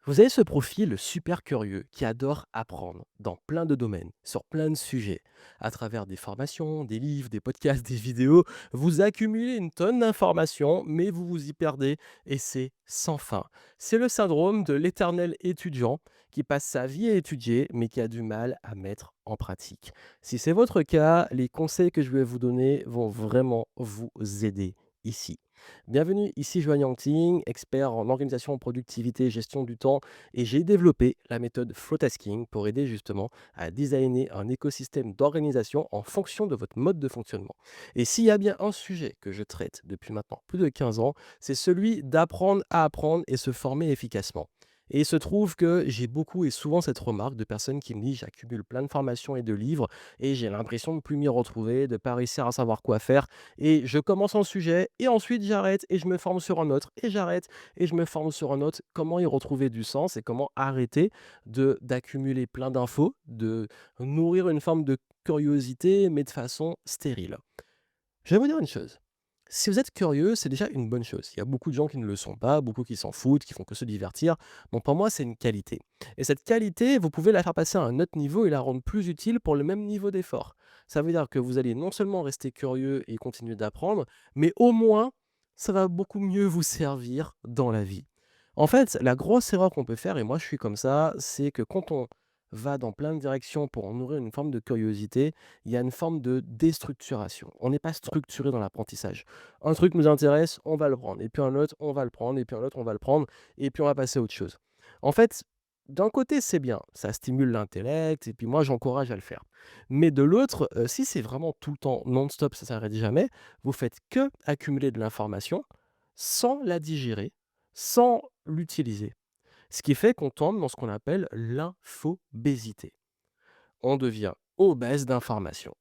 Vous avez ce profil super curieux qui adore apprendre dans plein de domaines, sur plein de sujets. À travers des formations, des livres, des podcasts, des vidéos, vous accumulez une tonne d'informations, mais vous vous y perdez et c'est sans fin. C'est le syndrome de l'éternel étudiant qui passe sa vie à étudier, mais qui a du mal à mettre en pratique. Si c'est votre cas, les conseils que je vais vous donner vont vraiment vous aider ici. Bienvenue, ici Joanne Yangting, expert en organisation, productivité, gestion du temps, et j'ai développé la méthode Flowtasking pour aider justement à designer un écosystème d'organisation en fonction de votre mode de fonctionnement. Et s'il y a bien un sujet que je traite depuis maintenant plus de 15 ans, c'est celui d'apprendre à apprendre et se former efficacement. Et il se trouve que j'ai beaucoup et souvent cette remarque de personnes qui me disent j'accumule plein de formations et de livres et j'ai l'impression de plus m'y retrouver, de ne pas réussir à savoir quoi faire et je commence un sujet et ensuite j'arrête et je me forme sur un autre et j'arrête et je me forme sur un autre. Comment y retrouver du sens et comment arrêter d'accumuler plein d'infos, de nourrir une forme de curiosité, mais de façon stérile. Je vais vous dire une chose. Si vous êtes curieux, c'est déjà une bonne chose. Il y a beaucoup de gens qui ne le sont pas, beaucoup qui s'en foutent, qui font que se divertir. Donc pour moi, c'est une qualité. Et cette qualité, vous pouvez la faire passer à un autre niveau et la rendre plus utile pour le même niveau d'effort. Ça veut dire que vous allez non seulement rester curieux et continuer d'apprendre, mais au moins, ça va beaucoup mieux vous servir dans la vie. En fait, la grosse erreur qu'on peut faire, et moi je suis comme ça, c'est que quand on va dans plein de directions pour en nourrir une forme de curiosité, il y a une forme de déstructuration. On n'est pas structuré dans l'apprentissage. Un truc nous intéresse, on va le prendre. Et puis un autre, on va le prendre. Et puis un autre, on va le prendre. Et puis on va passer à autre chose. En fait, d'un côté, c'est bien. Ça stimule l'intellect. Et puis moi, j'encourage à le faire. Mais de l'autre, si c'est vraiment tout le temps non-stop, ça s'arrête jamais, vous faites que accumuler de l'information sans la digérer, sans l'utiliser. Ce qui fait qu'on tombe dans ce qu'on appelle l'infobésité. On devient obèse d'informations.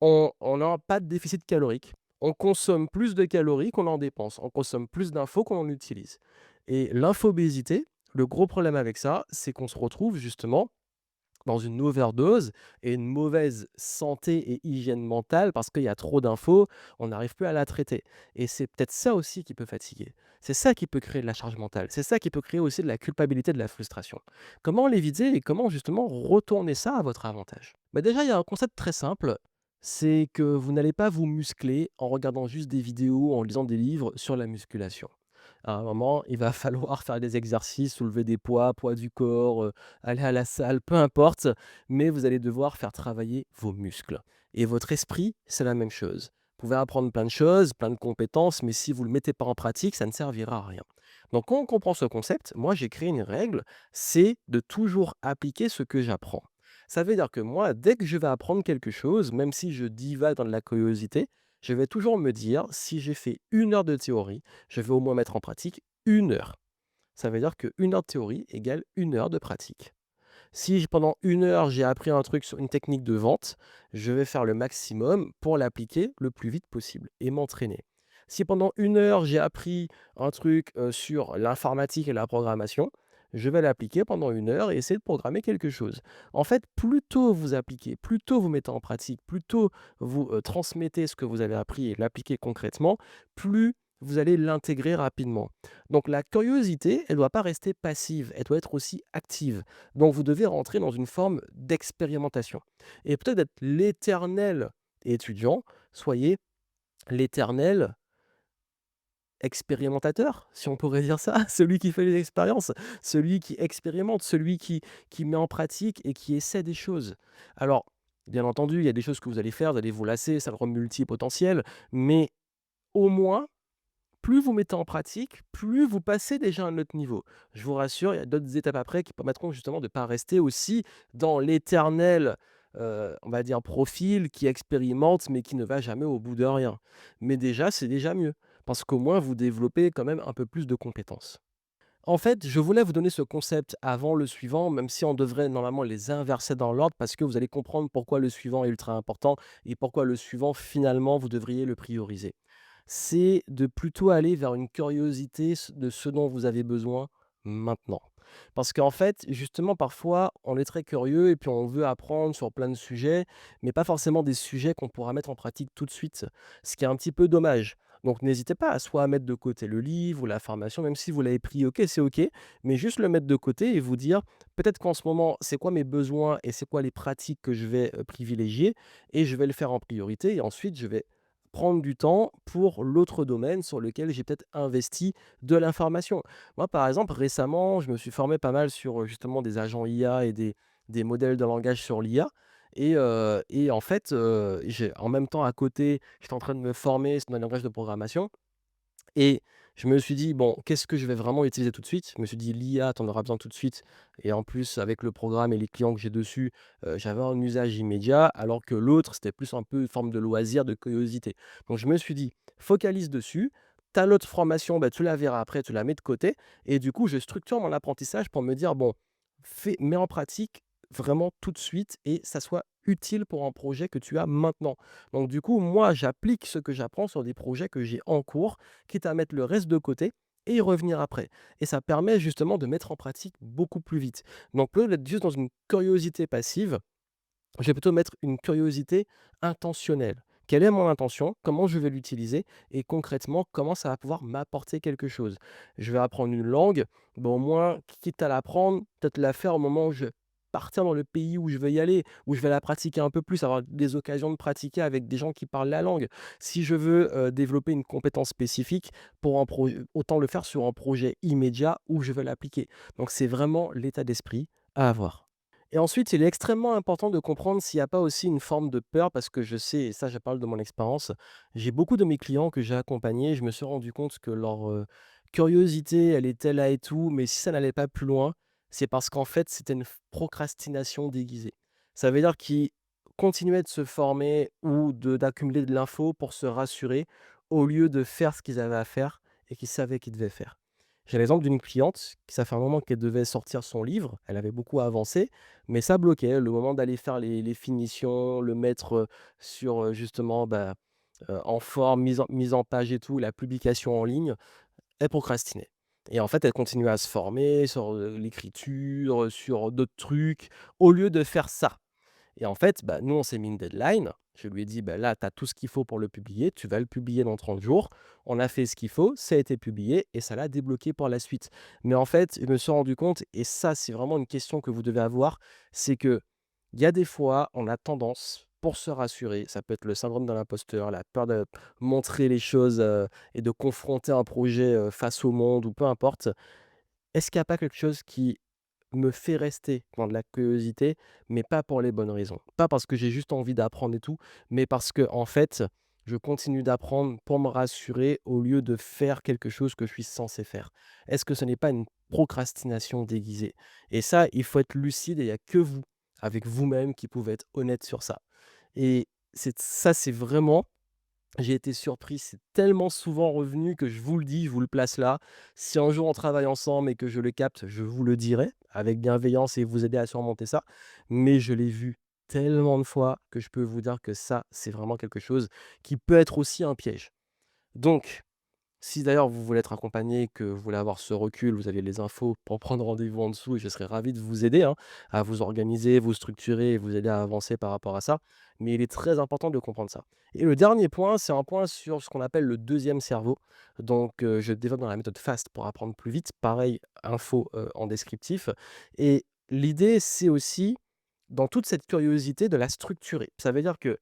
On n'a pas de déficit calorique. On consomme plus de calories qu'on en dépense. On consomme plus d'infos qu'on en utilise. Et l'infobésité, le gros problème avec ça, c'est qu'on se retrouve justement dans une overdose et une mauvaise santé et hygiène mentale parce qu'il y a trop d'infos, on n'arrive plus à la traiter. Et c'est peut-être ça aussi qui peut fatiguer. C'est ça qui peut créer de la charge mentale. C'est ça qui peut créer aussi de la culpabilité, de la frustration. Comment l'éviter et comment justement retourner ça à votre avantage? Bah déjà, il y a un concept très simple, c'est que vous n'allez pas vous muscler en regardant juste des vidéos, en lisant des livres sur la musculation. À un moment, il va falloir faire des exercices, soulever des poids, poids du corps, aller à la salle, peu importe, mais vous allez devoir faire travailler vos muscles. Et votre esprit, c'est la même chose. Vous pouvez apprendre plein de choses, plein de compétences, mais si vous ne le mettez pas en pratique, ça ne servira à rien. Donc quand on comprend ce concept, moi j'ai créé une règle, c'est de toujours appliquer ce que j'apprends. Ça veut dire que moi, dès que je vais apprendre quelque chose, même si je divague dans de la curiosité, je vais toujours me dire, si j'ai fait 1 heure de théorie, je vais au moins mettre en pratique 1 heure. Ça veut dire que 1 heure de théorie égale 1 heure de pratique. Si pendant 1 heure, j'ai appris un truc sur une technique de vente, je vais faire le maximum pour l'appliquer le plus vite possible et m'entraîner. Si pendant 1 heure, j'ai appris un truc sur l'informatique et la programmation, je vais l'appliquer pendant 1 heure et essayer de programmer quelque chose. En fait, plus tôt vous appliquez, plus tôt vous mettez en pratique, plus tôt vous transmettez ce que vous avez appris et l'appliquez concrètement, plus vous allez l'intégrer rapidement. Donc la curiosité, elle ne doit pas rester passive, elle doit être aussi active. Donc vous devez rentrer dans une forme d'expérimentation. Et peut-être d'être l'éternel étudiant, soyez l'éternel expérimentateur, si on pourrait dire ça, celui qui fait les expériences, celui qui expérimente, celui qui met en pratique et qui essaie des choses. Alors, bien entendu, il y a des choses que vous allez faire, vous allez vous lasser, ça le rend multipotentiel, mais au moins, plus vous mettez en pratique, plus vous passez déjà à un autre niveau. Je vous rassure, il y a d'autres étapes après qui permettront justement de ne pas rester aussi dans l'éternel, on va dire profil qui expérimente, mais qui ne va jamais au bout de rien. Mais déjà, c'est déjà mieux, parce qu'au moins vous développez quand même un peu plus de compétences. En fait, je voulais vous donner ce concept avant le suivant, même si on devrait normalement les inverser dans l'ordre, parce que vous allez comprendre pourquoi le suivant est ultra important et pourquoi le suivant, finalement, vous devriez le prioriser. C'est de plutôt aller vers une curiosité de ce dont vous avez besoin maintenant. Parce qu'en fait, justement, parfois, on est très curieux et puis on veut apprendre sur plein de sujets, mais pas forcément des sujets qu'on pourra mettre en pratique tout de suite, ce qui est un petit peu dommage. Donc n'hésitez pas à soit à mettre de côté le livre ou la formation, même si vous l'avez pris, OK, c'est OK, mais juste le mettre de côté et vous dire: «Peut-être qu'en ce moment, c'est quoi mes besoins et c'est quoi les pratiques que je vais, privilégier et je vais le faire en priorité et ensuite je vais prendre du temps pour l'autre domaine sur lequel j'ai peut-être investi de l'information». Moi, par exemple, récemment, je me suis formé pas mal sur, justement des agents IA et des modèles de langage sur l'IA et en fait, j'ai en même temps à côté, j'étais en train de me former dans les langages de programmation et je me suis dit: «Bon, qu'est-ce que je vais vraiment utiliser tout de suite?» Je me suis dit: «L'IA, tu en auras besoin tout de suite» et en plus avec le programme et les clients que j'ai dessus, j'avais un usage immédiat alors que l'autre, c'était plus un peu une forme de loisir, de curiosité. Donc je me suis dit: «Focalise dessus, tu as l'autre formation, bah, tu la verras après, tu la mets de côté» et du coup, je structure mon apprentissage pour me dire: «Bon, mets en pratique vraiment tout de suite et ça soit utile pour un projet que tu as maintenant». Donc du coup, moi, j'applique ce que j'apprends sur des projets que j'ai en cours, quitte à mettre le reste de côté et y revenir après. Et ça permet justement de mettre en pratique beaucoup plus vite. Donc au lieu d'être juste dans une curiosité passive, je vais plutôt mettre une curiosité intentionnelle. Quelle est mon intention? Comment je vais l'utiliser? Et concrètement, comment ça va pouvoir m'apporter quelque chose? Je vais apprendre une langue, bon, au moins, quitte à l'apprendre, peut-être la faire au moment où je vais partir dans le pays où je veux y aller, où je vais la pratiquer un peu plus, avoir des occasions de pratiquer avec des gens qui parlent la langue. Si je veux développer une compétence spécifique, autant le faire sur un projet immédiat où je veux l'appliquer. Donc c'est vraiment l'état d'esprit à avoir. Et ensuite, il est extrêmement important de comprendre s'il n'y a pas aussi une forme de peur parce que je sais, et ça je parle de mon expérience, j'ai beaucoup de mes clients que j'ai accompagnés, je me suis rendu compte que leur curiosité, elle était là et tout, mais si ça n'allait pas plus loin, c'est parce qu'en fait, c'était une procrastination déguisée. Ça veut dire qu'ils continuaient de se former ou d'accumuler de l'info pour se rassurer au lieu de faire ce qu'ils avaient à faire et qu'ils savaient qu'ils devaient faire. J'ai l'exemple d'une cliente qui ça fait un moment qu'elle devait sortir son livre, elle avait beaucoup avancé, mais ça bloquait. Le moment d'aller faire les finitions, le mettre, sur, justement, bah, en forme, mise en page et tout, la publication en ligne, elle procrastinait et en fait, elle continuait à se former sur, l'écriture, sur d'autres trucs, au lieu de faire ça. Et en fait, bah, nous, on s'est mis une deadline. Je lui ai dit: «Bah, là, tu as tout ce qu'il faut pour le publier. Tu vas le publier dans 30 jours». On a fait ce qu'il faut, ça a été publié et ça l'a débloqué pour la suite. Mais en fait, je me suis rendu compte et ça, c'est vraiment une question que vous devez avoir, c'est qu'il y a des fois, on a tendance, pour se rassurer, ça peut être le syndrome de l'imposteur, la peur de montrer les choses, et de confronter un projet, face au monde ou peu importe. Est-ce qu'il n'y a pas quelque chose qui me fait rester dans de la curiosité, mais pas pour les bonnes raisons. Pas parce que j'ai juste envie d'apprendre et tout, mais parce que en fait, je continue d'apprendre pour me rassurer au lieu de faire quelque chose que je suis censé faire. Est-ce que ce n'est pas une procrastination déguisée? Et ça, il faut être lucide et il n'y a que vous, avec vous-même, qui pouvez être honnête sur ça. Et c'est vraiment j'ai été surpris, c'est tellement souvent revenu que je vous le dis, je vous le place là. Si un jour on travaille ensemble et que je le capte, je vous le dirai avec bienveillance et vous aider à surmonter ça. Mais je l'ai vu tellement de fois que je peux vous dire que ça, c'est vraiment quelque chose qui peut être aussi un piège. Donc, si d'ailleurs vous voulez être accompagné, que vous voulez avoir ce recul, vous avez les infos pour prendre rendez-vous en dessous et je serai ravi de vous aider, hein, à vous organiser, vous structurer et vous aider à avancer par rapport à ça. Mais il est très important de comprendre ça. Et le dernier point, c'est un point sur ce qu'on appelle le deuxième cerveau. Donc, je développe dans la méthode FAST pour apprendre plus vite. Pareil, info en descriptif. Et l'idée, c'est aussi, dans toute cette curiosité, de la structurer. Ça veut dire que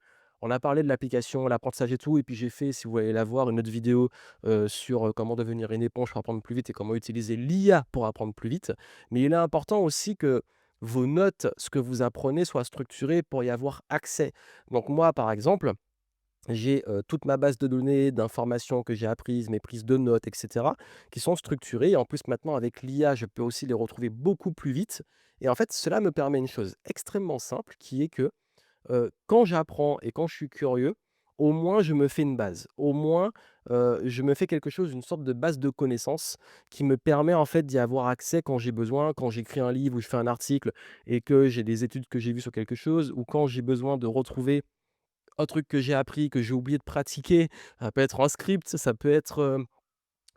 on a parlé de l'application, l'apprentissage et tout, et puis j'ai fait, si vous voulez la voir, une autre vidéo sur, comment devenir une éponge pour apprendre plus vite et comment utiliser l'IA pour apprendre plus vite. Mais il est important aussi que vos notes, ce que vous apprenez, soient structurées pour y avoir accès. Donc moi, par exemple, j'ai, toute ma base de données, d'informations que j'ai apprises, mes prises de notes et cetera, qui sont structurées et en plus maintenant avec l'IA, je peux aussi les retrouver beaucoup plus vite et en fait, cela me permet une chose extrêmement simple qui est que quand j'apprends et quand je suis curieux, au moins je me fais une base. Au moins, je me fais quelque chose, une sorte de base de connaissances qui me permet en fait d'y avoir accès quand j'ai besoin, quand j'écris un livre ou je fais un article et que j'ai des études que j'ai vues sur quelque chose ou quand j'ai besoin de retrouver un truc que j'ai appris, que j'ai oublié de pratiquer. Ça peut être un script, ça peut être,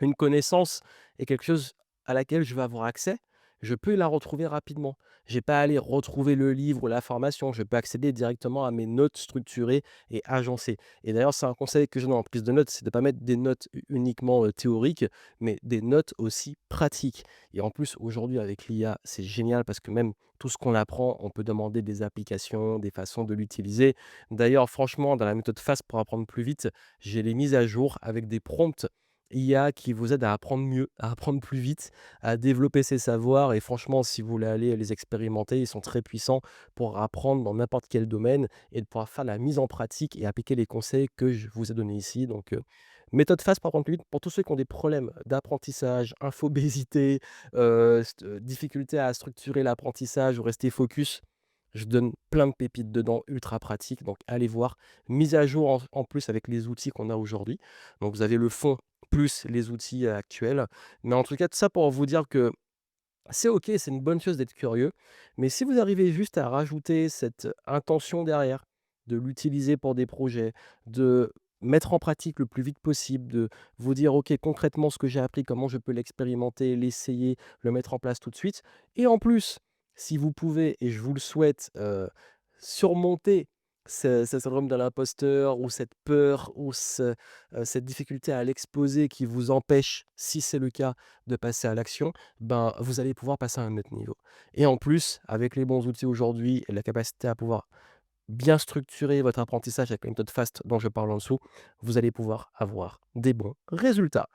une connaissance et quelque chose à laquelle je vais avoir accès je peux la retrouver rapidement. J'ai pas à aller retrouver le livre ou la formation, je peux accéder directement à mes notes structurées et agencées. Et d'ailleurs, c'est un conseil que j'ai dans la prise de notes, c'est de ne pas mettre des notes uniquement théoriques, mais des notes aussi pratiques. Et en plus, aujourd'hui, avec l'IA, c'est génial parce que même tout ce qu'on apprend, on peut demander des applications, des façons de l'utiliser. D'ailleurs, franchement, dans la méthode FAST pour apprendre plus vite, j'ai les mises à jour avec des prompts IA qui vous aident à apprendre mieux, à apprendre plus vite, à développer ses savoirs. Et franchement, si vous voulez aller les expérimenter, ils sont très puissants pour apprendre dans n'importe quel domaine et de pouvoir faire la mise en pratique et appliquer les conseils que je vous ai donnés ici. Donc, méthode FAST pour apprendre plus vite pour tous ceux qui ont des problèmes d'apprentissage, infobésité, difficulté à structurer l'apprentissage ou rester focus. Je donne plein de pépites dedans, ultra pratiques. Donc, allez voir. Mise à jour en plus avec les outils qu'on a aujourd'hui. Donc, vous avez le fond plus les outils actuels. Mais en tout cas, tout ça pour vous dire que c'est OK, c'est une bonne chose d'être curieux, mais si vous arrivez juste à rajouter cette intention derrière, de l'utiliser pour des projets, de mettre en pratique le plus vite possible, de vous dire: «OK, concrètement, ce que j'ai appris, comment je peux l'expérimenter, l'essayer, le mettre en place tout de suite», et en plus, si vous pouvez et je vous le souhaite, surmonter ce syndrome de l'imposteur ou cette peur ou cette difficulté à l'exposer qui vous empêche, si c'est le cas, de passer à l'action, ben, vous allez pouvoir passer à un autre niveau. Et en plus, avec les bons outils aujourd'hui et la capacité à pouvoir bien structurer votre apprentissage avec la méthode FAST dont je parle en dessous, vous allez pouvoir avoir des bons résultats.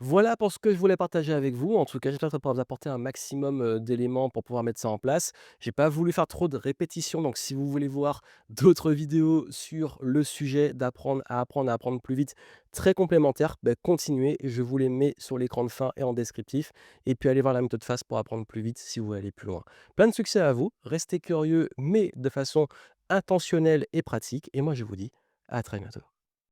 Voilà pour ce que je voulais partager avec vous. En tout cas, j'espère que ça pourra vous apporter un maximum, d'éléments pour pouvoir mettre ça en place. J'ai pas voulu faire trop de répétitions, donc si vous voulez voir d'autres vidéos sur le sujet d'apprendre à apprendre plus vite, très complémentaires, beh, continuez. Je vous les mets sur l'écran de fin et en descriptif. Et puis allez voir la méthode FAST pour apprendre plus vite si vous voulez aller plus loin. Plein de succès à vous, restez curieux, mais de façon intentionnelle et pratique. Et moi, je vous dis à très bientôt.